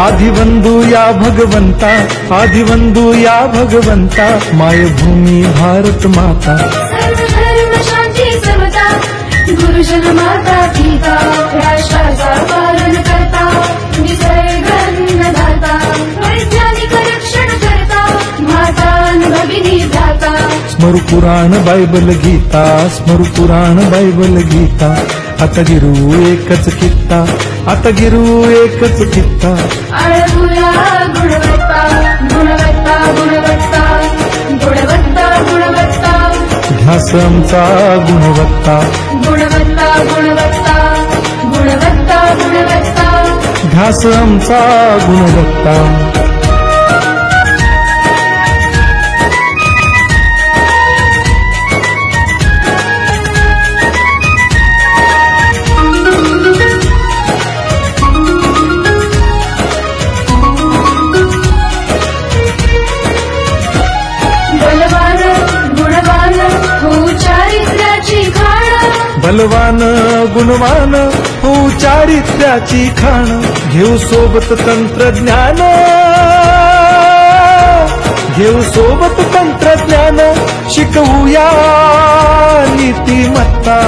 आदिवंदू या भगवंता, आदिवंदू या भगवंता, मायभूमी भारत माता. सर्व धर्म शांती समता, गुरुजन माता पिता, राष्ट्राचा पालन करता, निसर्ग अन्नदाता, वैज्ञानिक रक्षण करता, माता भगिनी दाता. स्मरू पुराण बायबल गीता, स्मरू पुराण बायबल गीता. आता गिरू एकच कित्ता, आता गिरू एकच कित्ता. आळवूया गुणवत्ता, गुणवत्ता, गुणवत्ता, गुणवत्ता, गुणवत्ता, ध्यास आमचा गुणवत्ता, गुणवत्ता, गुणवत्ता, गुणवत्ता, गुणवत्ता. ध्यास आमचा गुणवत्ता. बलवान गुणवान हो चारित्र्याची खाण, बलवान गुणवान हो चारित्र्याची खाण. घेऊ सोबत तंत्रज्ञान, घेऊ सोबत तंत्रज्ञान, शिकवूया नीतिमत्ता.